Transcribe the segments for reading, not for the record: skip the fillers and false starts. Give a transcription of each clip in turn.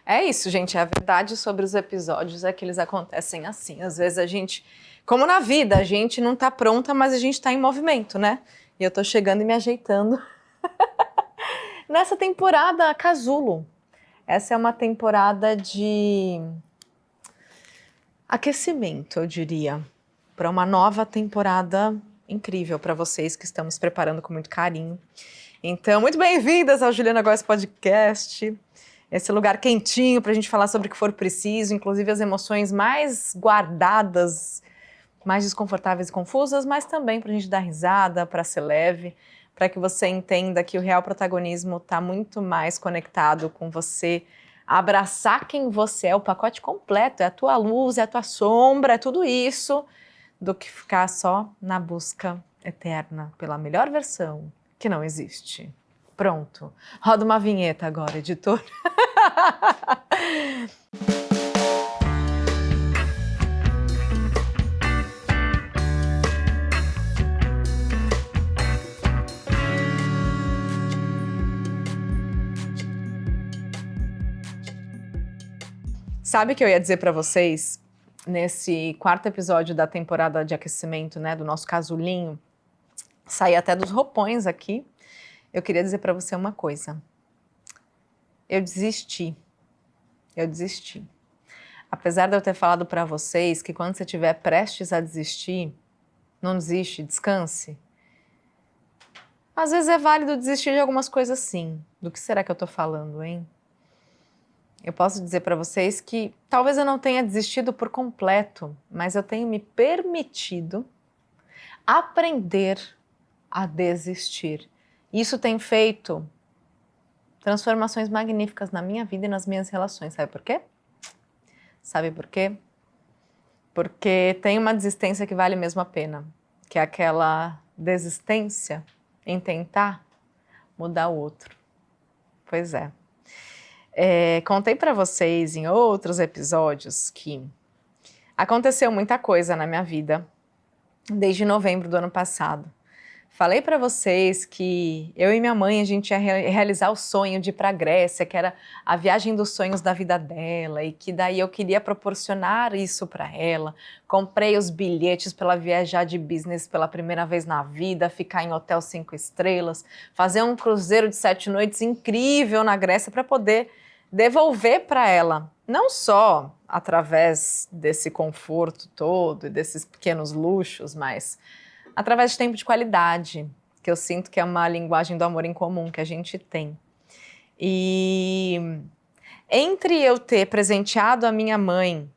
É isso, gente. A verdade sobre os episódios é que eles acontecem assim. Às vezes a gente, como na vida, a gente não tá pronta, mas a gente tá em movimento, né? E eu tô chegando e me ajeitando nessa temporada casulo. Essa é uma temporada de aquecimento, eu diria, para uma nova temporada incrível para vocês que estamos preparando com muito carinho. Então, muito bem-vindas ao Juliana Góes Podcast. Esse lugar quentinho para a gente falar sobre o que for preciso, inclusive as emoções mais guardadas, mais desconfortáveis e confusas, mas também para a gente dar risada, para ser leve, para que você entenda que o real protagonismo está muito mais conectado com você abraçar quem você é, o pacote completo, é a tua luz, é a tua sombra, é tudo isso, do que ficar só na busca eterna pela melhor versão que não existe. Pronto. Roda uma vinheta agora, editor. Sabe o que eu ia dizer para vocês nesse quarto episódio da temporada de aquecimento, né, do nosso casulinho? Saí até dos roupões aqui. Eu queria dizer para você uma coisa. Eu desisti. Apesar de eu ter falado para vocês que quando você estiver prestes a desistir, não desiste, descanse. Às vezes é válido desistir de algumas coisas sim. Do que será que eu tô falando, hein? Eu posso dizer para vocês que talvez eu não tenha desistido por completo, mas eu tenho me permitido aprender a desistir. Isso tem feito transformações magníficas na minha vida e nas minhas relações. Sabe por quê? Sabe por quê? Porque tem uma desistência que vale mesmo a pena, que é aquela desistência em tentar mudar o outro. Pois é. Contei para vocês em outros episódios que aconteceu muita coisa na minha vida desde novembro do ano passado. Falei para vocês que eu e minha mãe, a gente ia realizar o sonho de ir para a Grécia, que era a viagem dos sonhos da vida dela, e que daí eu queria proporcionar isso para ela. Comprei os bilhetes para ela viajar de business pela primeira vez na vida, ficar em hotel 5 estrelas, fazer um cruzeiro de 7 noites incrível na Grécia para poder devolver para ela, não só através desse conforto todo e desses pequenos luxos, mas através de tempo de qualidade, que eu sinto que é uma linguagem do amor em comum que a gente tem. E entre eu ter presenteado a minha mãe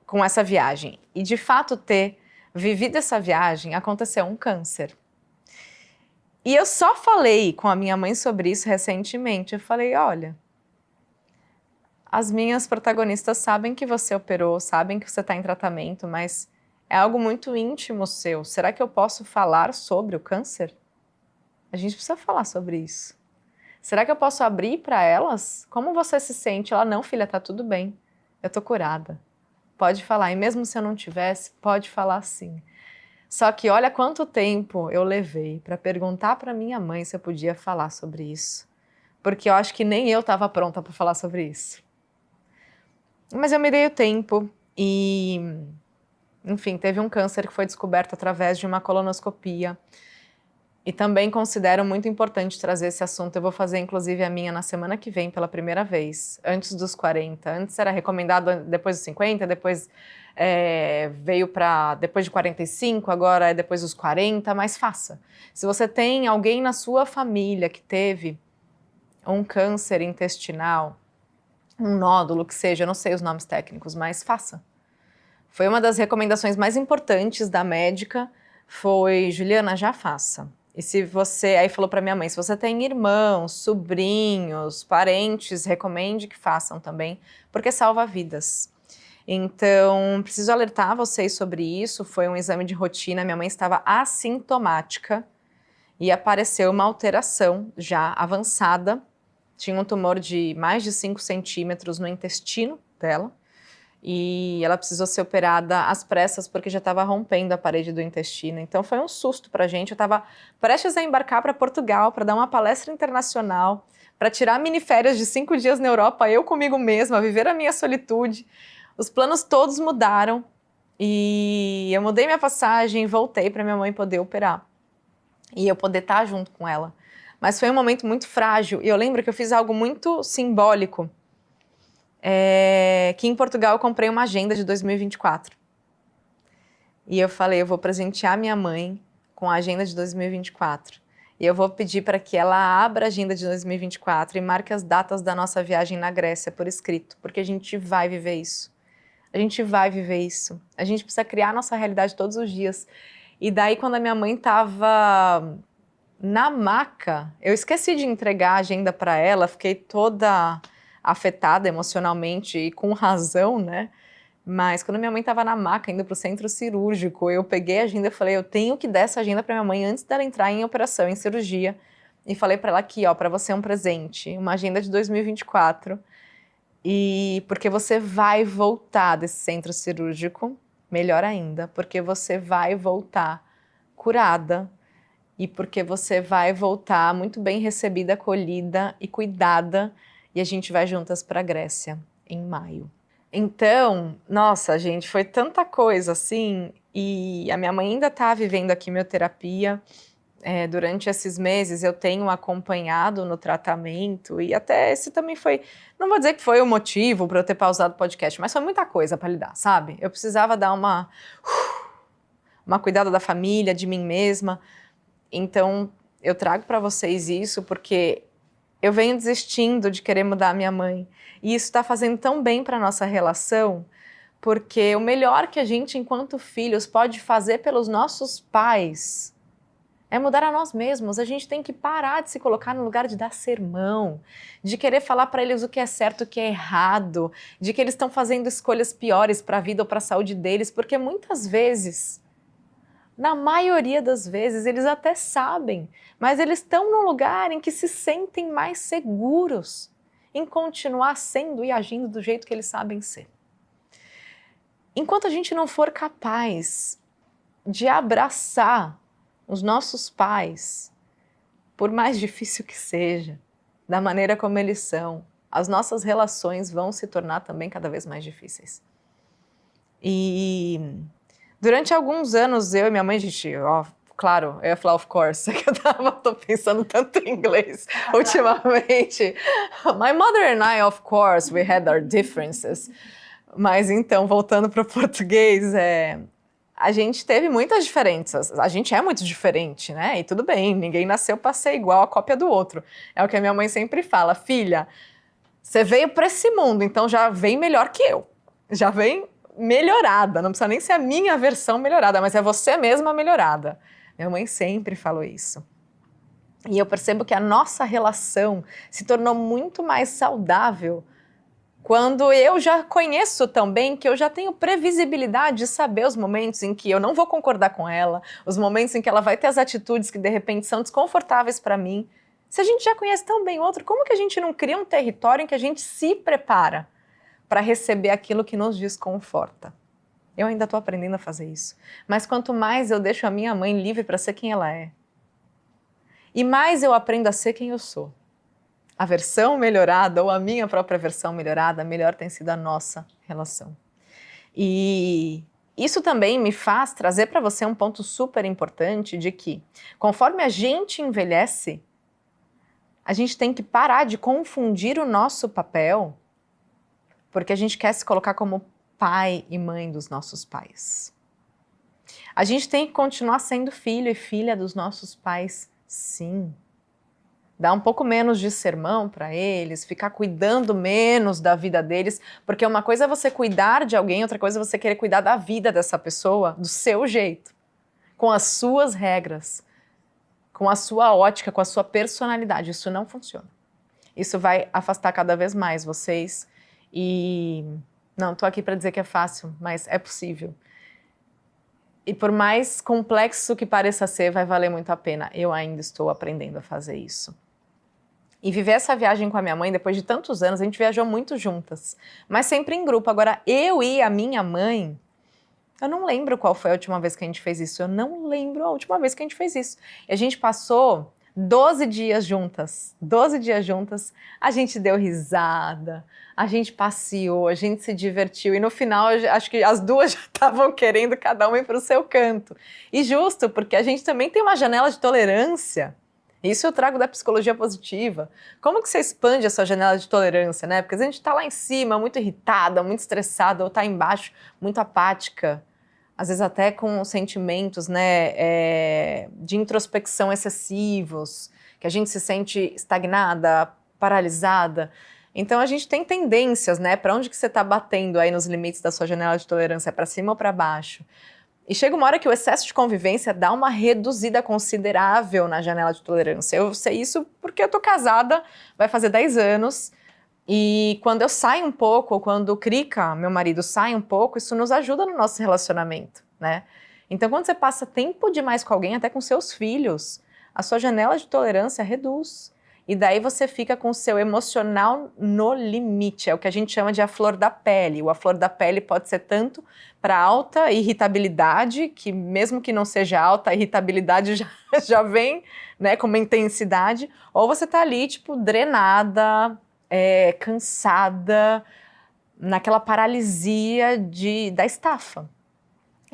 com essa viagem e de fato ter vivido essa viagem, aconteceu um câncer. E eu só falei com a minha mãe sobre isso recentemente. Eu falei, olha, as minhas protagonistas sabem que você operou, sabem que você está em tratamento, mas é algo muito íntimo seu. Será que eu posso falar sobre o câncer? A gente precisa falar sobre isso. Será que eu posso abrir para elas? Como você se sente? Ela, não, filha, tá tudo bem. Eu tô curada. Pode falar. E mesmo se eu não tivesse, pode falar sim. Só que olha quanto tempo eu levei para perguntar para minha mãe se eu podia falar sobre isso. Porque eu acho que nem eu estava pronta para falar sobre isso. Mas eu me dei o tempo e, enfim, teve um câncer que foi descoberto através de uma colonoscopia. E também considero muito importante trazer esse assunto. Eu vou fazer, inclusive, a minha na semana que vem pela primeira vez, antes dos 40. Antes era recomendado depois dos 50, depois veio para depois de 45, agora é depois dos 40, mas faça. Se você tem alguém na sua família que teve um câncer intestinal, um nódulo que seja, eu não sei os nomes técnicos, mas faça. Foi uma das recomendações mais importantes da médica, foi, Juliana, já faça. E se você, aí falou para minha mãe, se você tem irmãos, sobrinhos, parentes, recomende que façam também, porque salva vidas. Então, preciso alertar vocês sobre isso, foi um exame de rotina, minha mãe estava assintomática e apareceu uma alteração já avançada. Tinha um tumor de mais de 5 centímetros no intestino dela e ela precisou ser operada às pressas porque já estava rompendo a parede do intestino. Então foi um susto pra gente. Eu estava prestes a embarcar para Portugal para dar uma palestra internacional para tirar mini férias de 5 dias na Europa, eu comigo mesma, viver a minha solitude. Os planos todos mudaram e eu mudei minha passagem, voltei para minha mãe poder operar e eu poder estar junto com ela. Mas foi um momento muito frágil e eu lembro que eu fiz algo muito simbólico, que em Portugal eu comprei uma agenda de 2024. E eu falei, eu vou presentear minha mãe com a agenda de 2024. E eu vou pedir para que ela abra a agenda de 2024 e marque as datas da nossa viagem na Grécia por escrito, porque a gente vai viver isso. A gente vai viver isso. A gente precisa criar a nossa realidade todos os dias. E daí, quando a minha mãe estava na maca, eu esqueci de entregar a agenda para ela, fiquei toda afetada emocionalmente e com razão, né? Mas quando minha mãe estava na maca, indo para o centro cirúrgico, eu peguei a agenda e falei, eu tenho que dar essa agenda para minha mãe antes dela entrar em operação, em cirurgia. E falei para ela aqui, ó, para você é um presente, uma agenda de 2024. E porque você vai voltar desse centro cirúrgico, melhor ainda, porque você vai voltar curada e porque você vai voltar muito bem recebida, acolhida e cuidada. E a gente vai juntas para a Grécia em maio. Então, nossa, gente, foi tanta coisa assim, e a minha mãe ainda está vivendo a quimioterapia. Durante esses meses eu tenho acompanhado no tratamento, e até esse também foi, não vou dizer que foi o motivo para eu ter pausado o podcast, mas foi muita coisa para lidar, sabe? Eu precisava dar uma cuidada da família, de mim mesma, então eu trago para vocês isso porque eu venho desistindo de querer mudar a minha mãe. E isso está fazendo tão bem para a nossa relação, porque o melhor que a gente, enquanto filhos, pode fazer pelos nossos pais é mudar a nós mesmos. A gente tem que parar de se colocar no lugar de dar sermão, de querer falar para eles o que é certo, o que é errado, de que eles estão fazendo escolhas piores para a vida ou para a saúde deles, porque muitas vezes, na maioria das vezes, eles até sabem, mas eles estão num lugar em que se sentem mais seguros em continuar sendo e agindo do jeito que eles sabem ser. Enquanto a gente não for capaz de abraçar os nossos pais, por mais difícil que seja, da maneira como eles são, as nossas relações vão se tornar também cada vez mais difíceis. E durante alguns anos, eu e minha mãe, a gente, claro, eu ia falar of course, que tô pensando tanto em inglês ultimamente. My mother and I, of course, we had our differences. Mas então, voltando para o português, a gente teve muitas diferenças. A gente é muito diferente, né? E tudo bem, ninguém nasceu para ser igual a cópia do outro. É o que a minha mãe sempre fala, filha, você veio para esse mundo, então já vem melhor que eu. Já vem melhorada, não precisa nem ser a minha versão melhorada, mas é você mesma melhorada. Minha mãe sempre falou isso. E eu percebo que a nossa relação se tornou muito mais saudável quando eu já conheço também, que eu já tenho previsibilidade de saber os momentos em que eu não vou concordar com ela, os momentos em que ela vai ter as atitudes que de repente são desconfortáveis para mim. Se a gente já conhece tão bem o outro, como que a gente não cria um território em que a gente se prepara para receber aquilo que nos desconforta? Eu ainda estou aprendendo a fazer isso. Mas quanto mais eu deixo a minha mãe livre para ser quem ela é, e mais eu aprendo a ser quem eu sou. A versão melhorada ou a minha própria versão melhorada, melhor tem sido a nossa relação. E isso também me faz trazer para você um ponto super importante de que, conforme a gente envelhece, a gente tem que parar de confundir o nosso papel, porque a gente quer se colocar como pai e mãe dos nossos pais. A gente tem que continuar sendo filho e filha dos nossos pais, sim. Dar um pouco menos de sermão para eles, ficar cuidando menos da vida deles, porque uma coisa é você cuidar de alguém, outra coisa é você querer cuidar da vida dessa pessoa do seu jeito, com as suas regras, com a sua ótica, com a sua personalidade. Isso não funciona. Isso vai afastar cada vez mais vocês e não estou aqui para dizer que é fácil, mas é possível. E por mais complexo que pareça ser, vai valer muito a pena. Eu ainda estou aprendendo a fazer isso. E viver essa viagem com a minha mãe, depois de tantos anos, a gente viajou muito juntas, mas sempre em grupo. Agora, eu e a minha mãe, eu não lembro qual foi a última vez que a gente fez isso. Eu não lembro a última vez que a gente fez isso. E a gente passou 12 dias juntas, 12 dias juntas, a gente deu risada, a gente passeou, a gente se divertiu e no final acho que as duas já estavam querendo cada uma ir para o seu canto. E justo, porque a gente também tem uma janela de tolerância. Isso eu trago da psicologia positiva. Como que você expande a sua janela de tolerância, né? Porque a gente está lá em cima, muito irritada, muito estressada, ou está embaixo, muito apática, às vezes até com sentimentos, né, de introspecção excessivos, que a gente se sente estagnada, paralisada. Então a gente tem tendências, né? Para onde que você está batendo aí nos limites da sua janela de tolerância? É para cima ou para baixo? E chega uma hora que o excesso de convivência dá uma reduzida considerável na janela de tolerância. Eu sei isso porque eu tô casada, vai fazer 10 anos, e quando eu saio um pouco, ou quando o Krika, meu marido, sai um pouco, isso nos ajuda no nosso relacionamento, né? Então quando você passa tempo demais com alguém, até com seus filhos, a sua janela de tolerância reduz. E daí você fica com o seu emocional no limite, é o que a gente chama de a flor da pele. O a flor da pele pode ser tanto para alta irritabilidade, que mesmo que não seja alta, a irritabilidade já vem, né, com uma intensidade, ou você tá ali, tipo, drenada, cansada, naquela paralisia da estafa.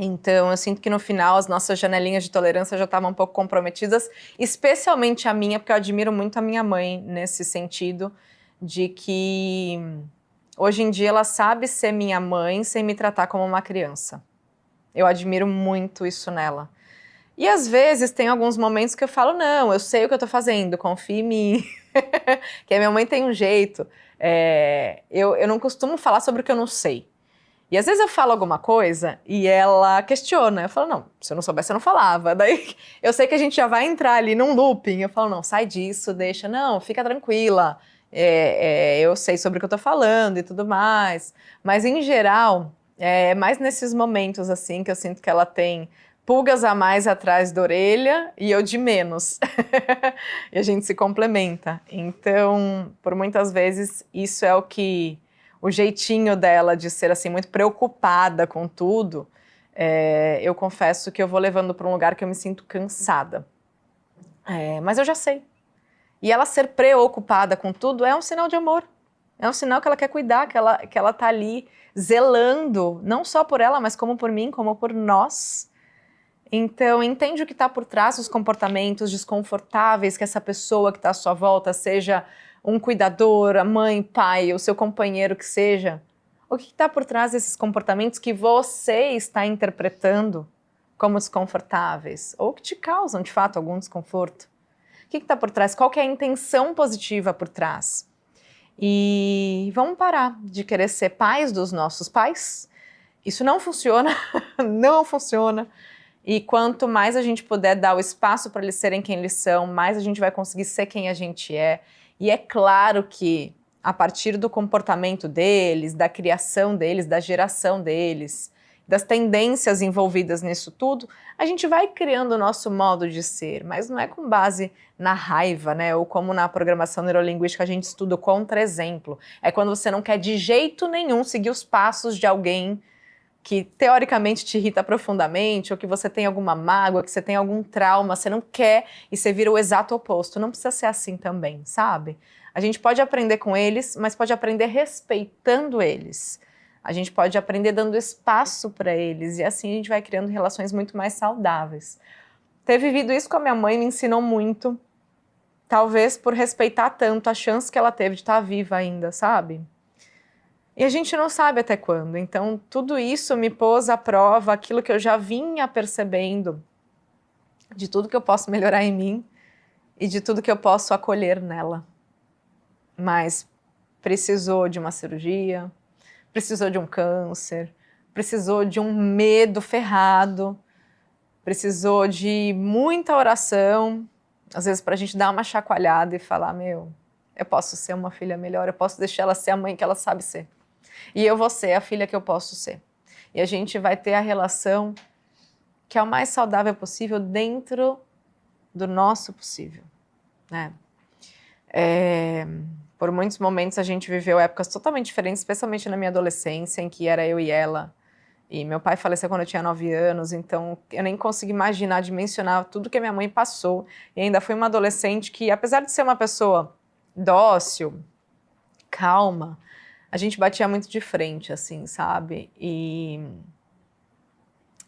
Então, eu sinto que no final as nossas janelinhas de tolerância já estavam um pouco comprometidas, especialmente a minha, porque eu admiro muito a minha mãe nesse sentido, de que hoje em dia ela sabe ser minha mãe sem me tratar como uma criança. Eu admiro muito isso nela. E às vezes tem alguns momentos que eu falo, não, eu sei o que eu tô fazendo, confia em mim. Que a minha mãe tem um jeito. Eu não costumo falar sobre o que eu não sei. E às vezes eu falo alguma coisa e ela questiona. Eu falo, não, se eu não soubesse eu não falava. Daí eu sei que a gente já vai entrar ali num looping. Eu falo, não, sai disso, deixa. Não, fica tranquila. Eu sei sobre o que eu tô falando e tudo mais. Mas em geral, é mais nesses momentos assim que eu sinto que ela tem pulgas a mais atrás da orelha e eu de menos. E a gente se complementa. Então, por muitas vezes, isso é o jeitinho dela de ser assim muito preocupada com tudo, eu confesso que eu vou levando para um lugar que eu me sinto cansada. Mas eu já sei. E ela ser preocupada com tudo é um sinal de amor. É um sinal que ela quer cuidar, que ela tá ali zelando, não só por ela, mas como por mim, como por nós. Então, entende o que está por trás dos comportamentos desconfortáveis que essa pessoa que está à sua volta, seja um cuidador, a mãe, pai, o seu companheiro que seja. O que está por trás desses comportamentos que você está interpretando como desconfortáveis ou que te causam, de fato, algum desconforto? O que está por trás? Qual que é a intenção positiva por trás? E vamos parar de querer ser pais dos nossos pais. Isso não funciona, não funciona. E quanto mais a gente puder dar o espaço para eles serem quem eles são, mais a gente vai conseguir ser quem a gente é. E é claro que, a partir do comportamento deles, da criação deles, da geração deles, das tendências envolvidas nisso tudo, a gente vai criando o nosso modo de ser, mas não é com base na raiva, né? Ou como na programação neurolinguística a gente estuda o contra-exemplo. É quando você não quer de jeito nenhum seguir os passos de alguém que teoricamente te irrita profundamente, ou que você tem alguma mágoa, que você tem algum trauma, você não quer e você vira o exato oposto. Não precisa ser assim também, sabe? A gente pode aprender com eles, mas pode aprender respeitando eles. A gente pode aprender dando espaço para eles e assim a gente vai criando relações muito mais saudáveis. Ter vivido isso com a minha mãe me ensinou muito, talvez por respeitar tanto a chance que ela teve de estar viva ainda, sabe? E a gente não sabe até quando, então tudo isso me pôs à prova aquilo que eu já vinha percebendo, de tudo que eu posso melhorar em mim e de tudo que eu posso acolher nela. Mas precisou de uma cirurgia, precisou de um câncer, precisou de um medo ferrado, precisou de muita oração, às vezes para a gente dar uma chacoalhada e falar, meu, eu posso ser uma filha melhor, eu posso deixar ela ser a mãe que ela sabe ser. E eu vou ser a filha que eu posso ser. E a gente vai ter a relação que é o mais saudável possível dentro do nosso possível, né? Por muitos momentos a gente viveu épocas totalmente diferentes, especialmente na minha adolescência, em que era eu e ela. E meu pai faleceu quando eu tinha 9 anos, então eu nem consigo imaginar, dimensionar tudo que a minha mãe passou. E ainda fui uma adolescente que, apesar de ser uma pessoa dócil, calma, a gente batia muito de frente, assim, sabe?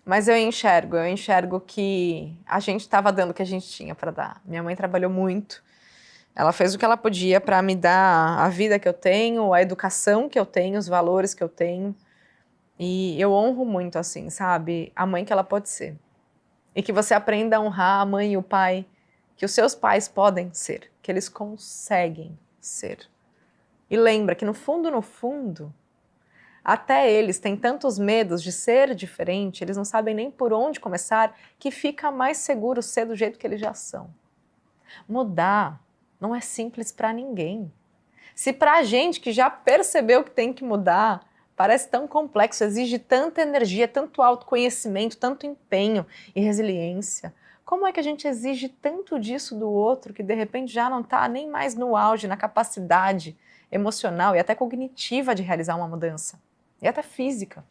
Mas eu enxergo que a gente estava dando o que a gente tinha para dar. Minha mãe trabalhou muito, ela fez o que ela podia para me dar a vida que eu tenho, a educação que eu tenho, os valores que eu tenho. E eu honro muito, assim, sabe? A mãe que ela pode ser. E que você aprenda a honrar a mãe e o pai que os seus pais podem ser, que eles conseguem ser. E lembra que no fundo, até eles têm tantos medos de ser diferente, eles não sabem nem por onde começar, que fica mais seguro ser do jeito que eles já são. Mudar não é simples para ninguém. Se pra gente que já percebeu que tem que mudar, parece tão complexo, exige tanta energia, tanto autoconhecimento, tanto empenho e resiliência. Como é que a gente exige tanto disso do outro que de repente já não está nem mais no auge, na capacidade emocional e até cognitiva de realizar uma mudança? E até física.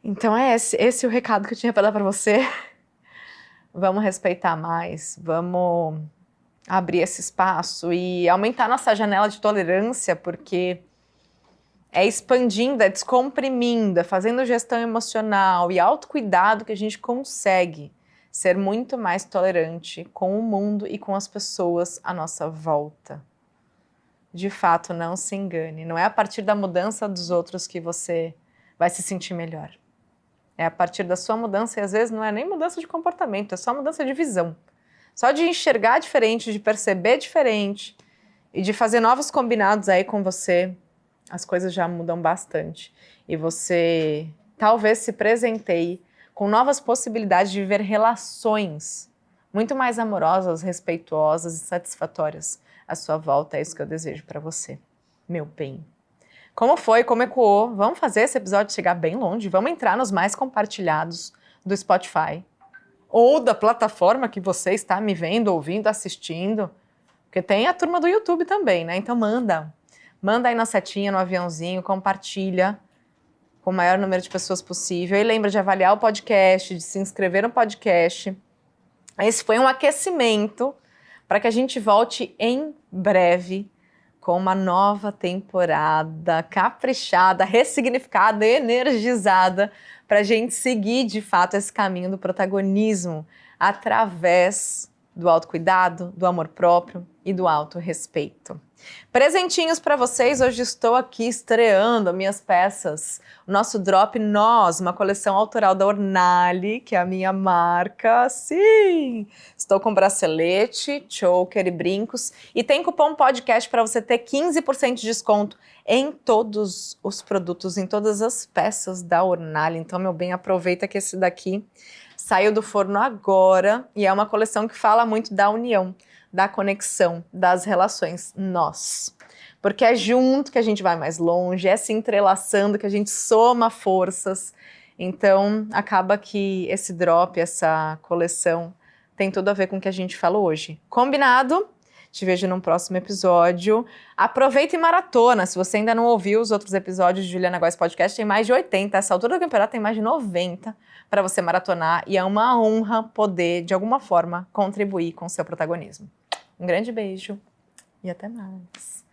Então é esse o recado que eu tinha para dar para você. Vamos respeitar mais, vamos abrir esse espaço e aumentar nossa janela de tolerância, porque é expandindo, é descomprimindo, é fazendo gestão emocional e autocuidado que a gente consegue ser muito mais tolerante com o mundo e com as pessoas à nossa volta. De fato, não se engane, não é a partir da mudança dos outros que você vai se sentir melhor. É a partir da sua mudança, e às vezes não é nem mudança de comportamento, é só mudança de visão. Só de enxergar diferente, de perceber diferente e de fazer novos combinados aí com você, as coisas já mudam bastante. E você talvez se presenteie com novas possibilidades de viver relações muito mais amorosas, respeituosas e satisfatórias à sua volta. É isso que eu desejo para você, meu bem. Como foi? Como ecoou? Vamos fazer esse episódio chegar bem longe? Vamos entrar nos mais compartilhados do Spotify ou da plataforma que você está me vendo, ouvindo, assistindo, porque tem a turma do YouTube também, né? Então manda aí na setinha, no aviãozinho, compartilha com o maior número de pessoas possível e lembra de avaliar o podcast, de se inscrever no podcast. Esse foi um aquecimento para que a gente volte em breve com uma nova temporada caprichada, ressignificada, energizada, para a gente seguir de fato esse caminho do protagonismo através do autocuidado, do amor próprio e do autorrespeito. Presentinhos para vocês, hoje estou aqui estreando minhas peças, o nosso Drop Nós, uma coleção autoral da Ornali, que é a minha marca, sim! Estou com bracelete, choker e brincos, e tem cupom podcast para você ter 15% de desconto em todos os produtos, em todas as peças da Ornali. Então, meu bem, aproveita que esse daqui saiu do forno agora e é uma coleção que fala muito da união, da conexão, das relações nós. Porque é junto que a gente vai mais longe, é se entrelaçando que a gente soma forças. Então, acaba que esse drop, essa coleção, tem tudo a ver com o que a gente falou hoje. Combinado? Te vejo num próximo episódio. Aproveita e maratona. Se você ainda não ouviu os outros episódios de Juliana Góes Podcast, tem mais de 80. Essa altura do campeonato tem mais de 90 para você maratonar. E é uma honra poder, de alguma forma, contribuir com o seu protagonismo. Um grande beijo e até mais.